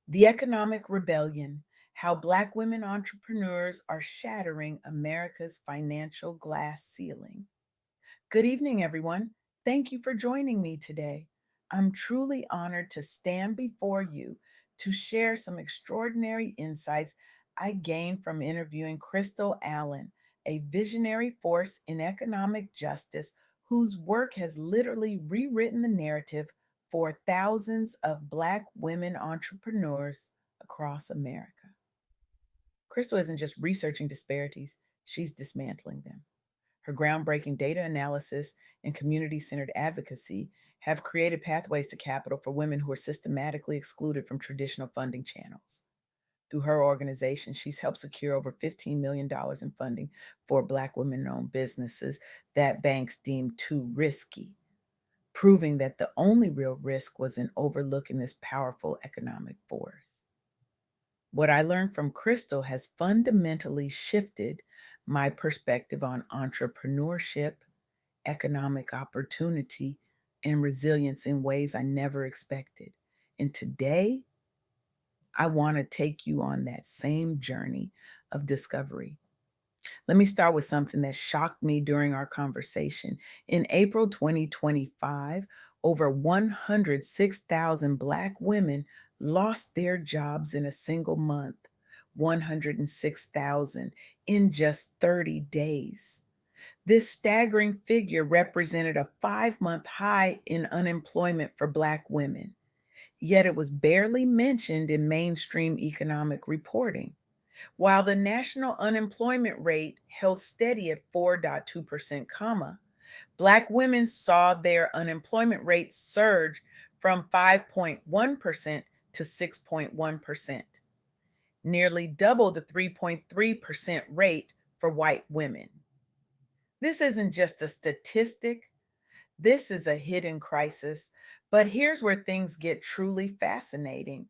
The Economic Rebellion: How Black Women Entrepreneurs Are Shattering America's Financial Glass Ceiling. Good evening, everyone. Thank you for joining me today. I'm truly honored to stand before you to share some extraordinary insights I gained from interviewing Crystal Allen, a visionary force in economic justice whose work has literally rewritten the narrative for thousands of Black women entrepreneurs across America. Crystal isn't just researching disparities, she's dismantling them. Her groundbreaking data analysis and community centered advocacy have created pathways to capital for women who are systematically excluded from traditional funding channels. Through her organization, she's helped secure over $15 million in funding for Black women owned businesses that banks deemed too risky, proving that the only real risk was in overlooking this powerful economic force. What I learned from Crystal has fundamentally shifted my perspective on entrepreneurship, economic opportunity, and resilience in ways I never expected. And today, I want to take you on that same journey of discovery. Let me start with something that shocked me during our conversation. In April 2025, over 106,000 Black women lost their jobs in a single month. 106,000 in just 30 days. This staggering figure represented a 5-month high in unemployment for Black women, yet it was barely mentioned in mainstream economic reporting. While the national unemployment rate held steady at 4.2%, Black women saw their unemployment rate surge from 5.1% to 6.1%, nearly double the 3.3% rate for white women. This isn't just a statistic, this is a hidden crisis. But here's where things get truly fascinating.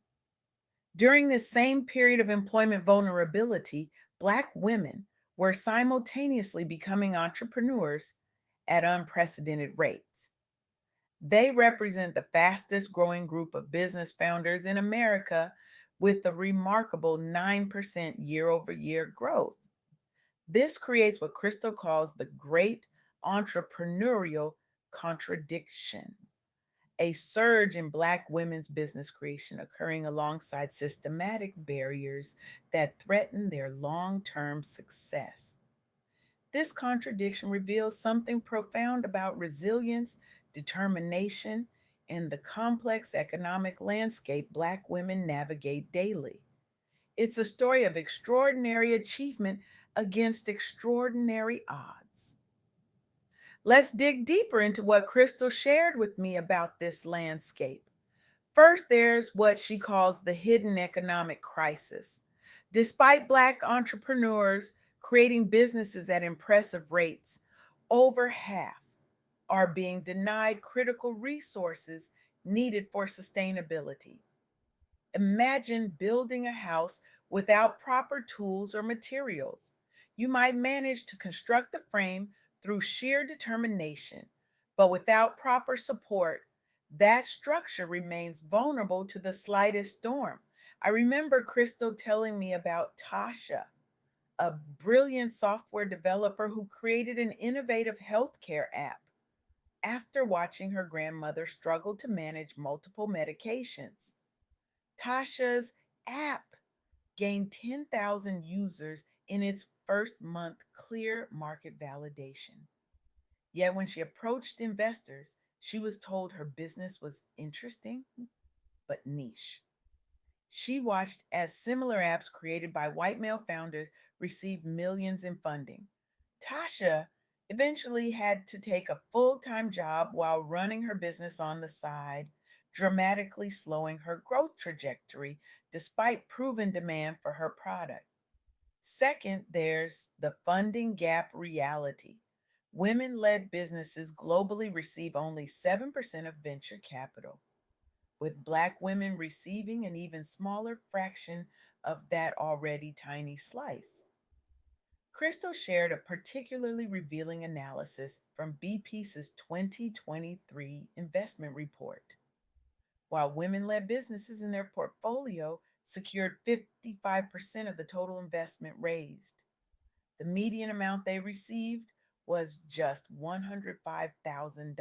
During this same period of employment vulnerability, Black women were simultaneously becoming entrepreneurs at unprecedented rates. They represent the fastest growing group of business founders in America with a remarkable 9% year over year growth. This creates what Crystal calls the great entrepreneurial contradiction, a surge in Black women's business creation occurring alongside systematic barriers that threaten their long term success. This contradiction reveals something profound about resilience, determination, and the complex economic landscape Black women navigate daily. It's a story of extraordinary achievement against extraordinary odds. Let's dig deeper into what Crystal shared with me about this landscape. First, there's what she calls the hidden economic crisis. Despite Black entrepreneurs creating businesses at impressive rates, over half are being denied critical resources needed for sustainability. Imagine building a house without proper tools or materials. You might manage to construct the frame through sheer determination, but without proper support, that structure remains vulnerable to the slightest storm. I remember Crystal telling me about Tasha, a brilliant software developer who created an innovative healthcare app after watching her grandmother struggle to manage multiple medications. Tasha's app gained 10,000 users in its first month, clear market validation. Yet when she approached investors, she was told her business was interesting but niche. She watched as similar apps created by white male founders received millions in funding. Tasha eventually had to take a full time job while running her business on the side, dramatically slowing her growth trajectory despite proven demand for her product. Second, there's the funding gap reality. Women led businesses globally receive only 7% of venture capital, with Black women receiving an even smaller fraction of that already tiny slice. Crystal shared a particularly revealing analysis from BP's 2023 investment report. while women led businesses in their portfolio secured 55% of the total investment raised. The median amount they received was just $105,000,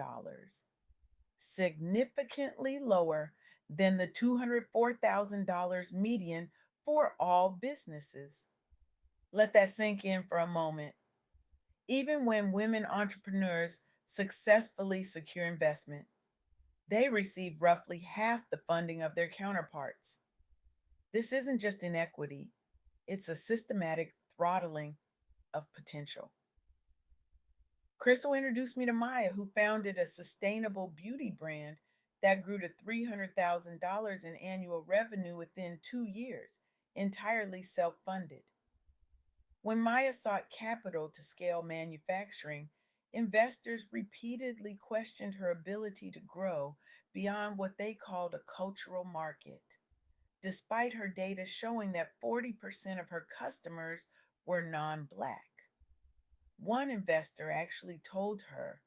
significantly lower than the $204,000 median for all businesses. Let that sink in for a moment. Even when women entrepreneurs successfully secure investment, they receive roughly half the funding of their counterparts. This isn't just inequity, it's a systematic throttling of potential. Crystal introduced me to Maya, who founded a sustainable beauty brand that grew to $300,000 in annual revenue within 2 years, entirely self funded. When Maya sought capital to scale manufacturing, investors repeatedly questioned her ability to grow beyond what they called a cultural market, despite her data showing that 40% of her customers were non Black. One investor actually told her,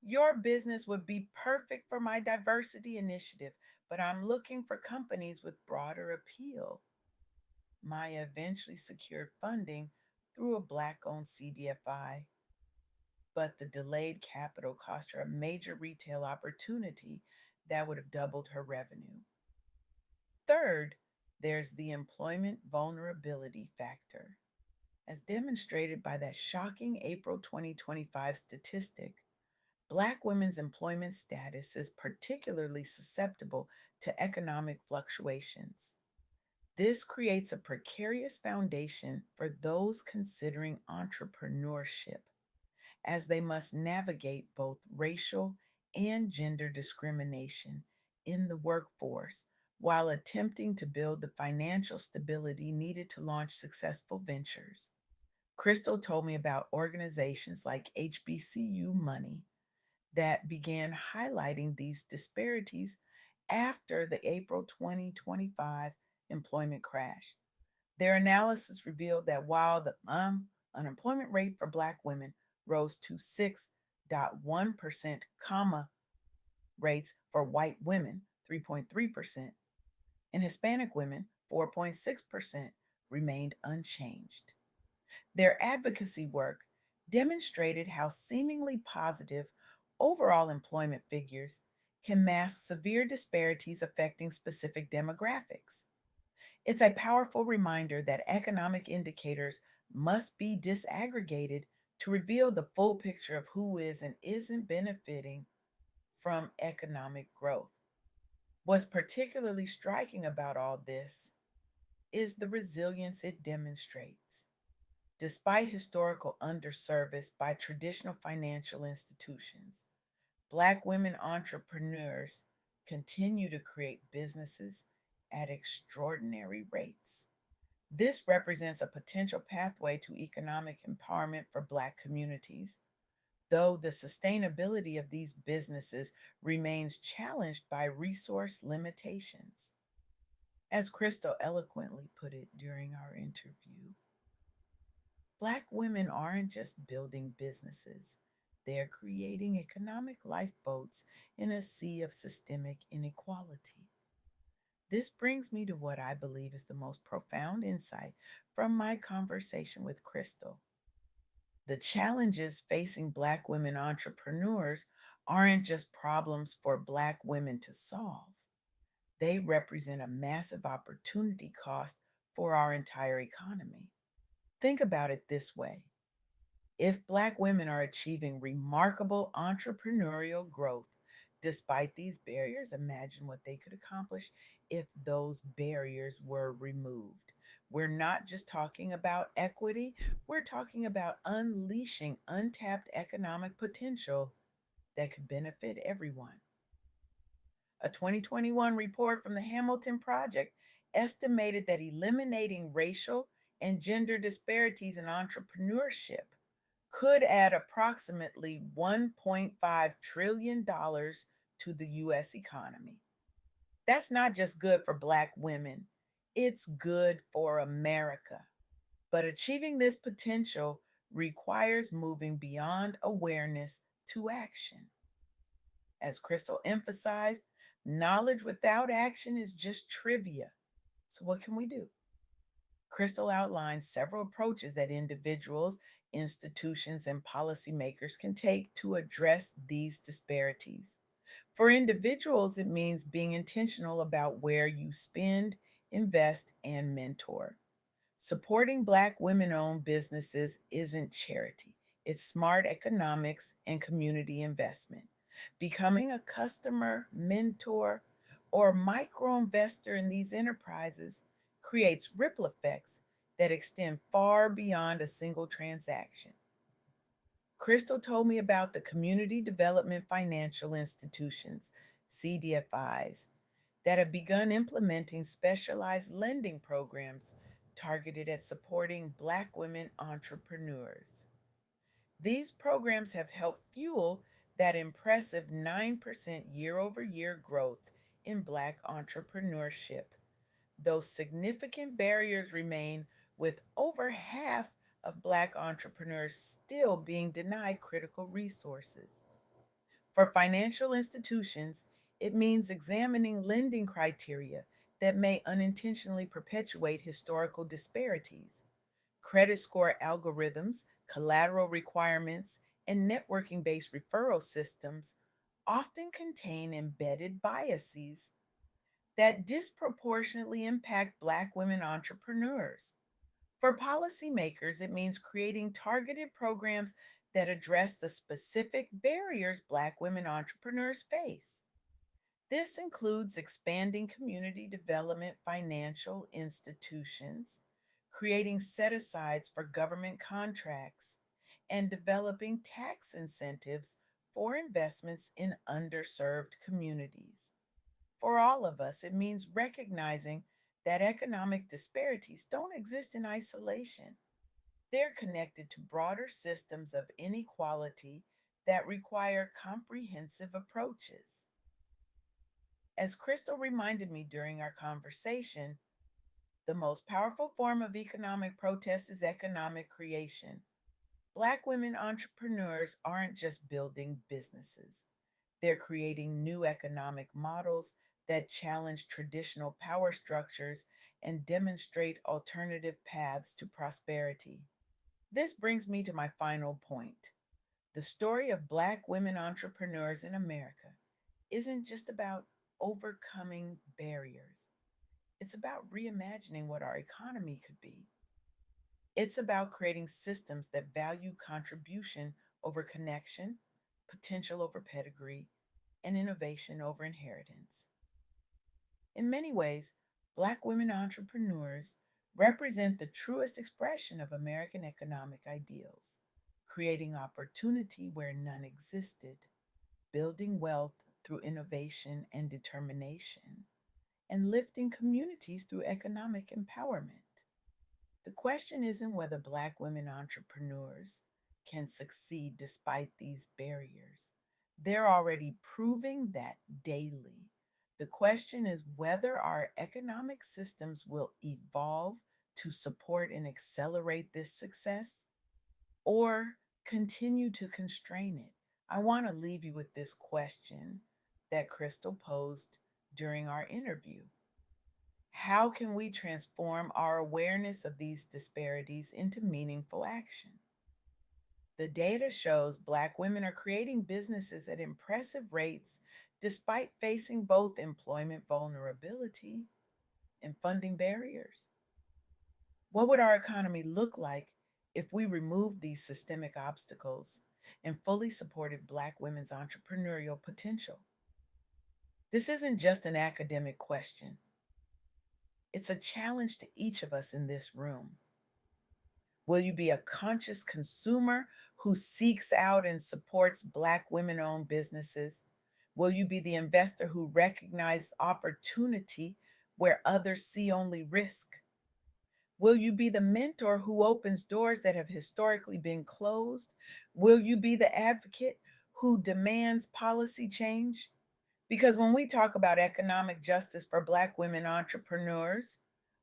"Your business would be perfect for my diversity initiative, but I'm looking for companies with broader appeal." Maya eventually secured funding through a Black owned CDFI, but the delayed capital cost her a major retail opportunity that would have doubled her revenue. Third, there's the employment vulnerability factor. As demonstrated by that shocking April 2025 statistic, Black women's employment status is particularly susceptible to economic fluctuations. This creates a precarious foundation for those considering entrepreneurship, as they must navigate both racial and gender discrimination in the workforce while attempting to build the financial stability needed to launch successful ventures. Crystal told me about organizations like HBCU Money that began highlighting these disparities after the April 2025 employment crash. Their analysis revealed that while the unemployment rate for Black women rose to 6.1%, rates for white women 3.3%, and Hispanic women 4.6% remained unchanged. Their advocacy work demonstrated how seemingly positive overall employment figures can mask severe disparities affecting specific demographics. It's a powerful reminder that economic indicators must be disaggregated to reveal the full picture of who is and isn't benefiting from economic growth. What's particularly striking about all this is the resilience it demonstrates. Despite historical underservice by traditional financial institutions, Black women entrepreneurs continue to create businesses at extraordinary rates. This represents a potential pathway to economic empowerment for Black communities, though the sustainability of these businesses remains challenged by resource limitations. As Crystal eloquently put it during our interview, Black women aren't just building businesses, they're creating economic lifeboats in a sea of systemic inequality. This brings me to what I believe is the most profound insight from my conversation with Crystal. The challenges facing Black women entrepreneurs aren't just problems for Black women to solve, they represent a massive opportunity cost for our entire economy. Think about it this way: if Black women are achieving remarkable entrepreneurial growth despite these barriers, imagine what they could accomplish if those barriers were removed. We're not just talking about equity, we're talking about unleashing untapped economic potential that could benefit everyone. A 2021 report from the Hamilton Project estimated that eliminating racial and gender disparities in entrepreneurship could add approximately $1.5 trillion to the US economy. That's not just good for Black women, it's good for America. But achieving this potential requires moving beyond awareness to action. As Crystal emphasized, Knowledge without action is just trivia. So, what can we do? Crystal outlines several approaches that individuals, institutions, and policymakers can take to address these disparities. For individuals, it means being intentional about where you spend, invest, and mentor. Supporting Black women owned businesses isn't charity, it's smart economics and community investment. Becoming a customer, mentor, or micro investor in these enterprises creates ripple effects that extend far beyond a single transaction. Crystal told me about the Community Development Financial Institutions, CDFIs, that have begun implementing specialized lending programs targeted at supporting Black women entrepreneurs. These programs have helped fuel that impressive 9% year over year growth in Black entrepreneurship, though significant barriers remain, with over half of Black entrepreneurs still being denied critical resources. For financial institutions, it means examining lending criteria that may unintentionally perpetuate historical disparities. Credit score algorithms, collateral requirements, and networking based referral systems often contain embedded biases that disproportionately impact Black women entrepreneurs. For policymakers, it means creating targeted programs that address the specific barriers Black women entrepreneurs face. This includes expanding community development financial institutions, creating set asides for government contracts, and developing tax incentives for investments in underserved communities. For all of us, it means recognizing that economic disparities don't exist in isolation. They're connected to broader systems of inequality that require comprehensive approaches. As Crystal reminded me during our conversation, the most powerful form of economic protest is economic creation. Black women entrepreneurs aren't just building businesses, they're creating new economic models that challenge traditional power structures and demonstrate alternative paths to prosperity. This brings me to my final point. The story of Black women entrepreneurs in America isn't just about overcoming barriers, it's about reimagining what our economy could be. It's about creating systems that value contribution over connection, potential over pedigree, and innovation over inheritance. In many ways, Black women entrepreneurs represent the truest expression of American economic ideals, creating opportunity where none existed, building wealth through innovation and determination, and lifting communities through economic empowerment. The question isn't whether Black women entrepreneurs can succeed despite these barriers. They're already proving that daily. The question is whether our economic systems will evolve to support and accelerate this success or continue to constrain it. I want to leave you with this question that Crystal posed during our interview. How can we transform our awareness of these disparities into meaningful action? The data shows Black women are creating businesses at impressive rates despite facing both employment vulnerability and funding barriers. What would our economy look like if we removed these systemic obstacles and fully supported Black women's entrepreneurial potential? This isn't just an academic question, it's a challenge to each of us in this room. Will you be a conscious consumer who seeks out and supports Black women owned businesses? Will you be the investor who recognizes opportunity where others see only risk? Will you be the mentor who opens doors that have historically been closed? Will you be the advocate who demands policy change? Because when we talk about economic justice for Black women entrepreneurs,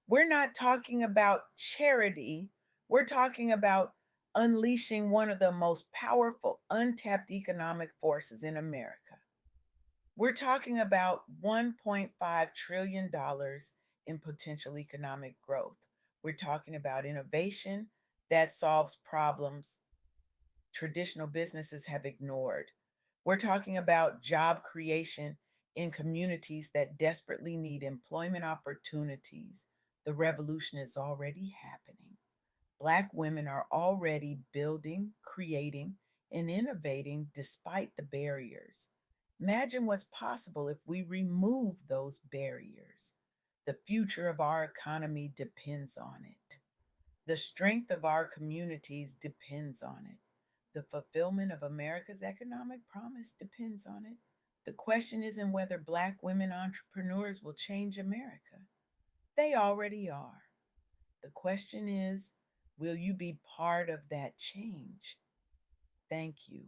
we're not talking about charity. We're talking about unleashing one of the most powerful, untapped economic forces in America. We're talking about $1.5 trillion dollars in potential economic growth. We're talking about innovation that solves problems traditional businesses have ignored. We're talking about job creation in communities that desperately need employment opportunities. The revolution is already happening. Black women are already building, creating, and innovating despite the barriers. Imagine what's possible if we remove those barriers. The future of our economy depends on it. The strength of our communities depends on it. The fulfillment of America's economic promise depends on it. The question isn't whether Black women entrepreneurs will change America. They already are. The question is, will you be part of that change? Thank you.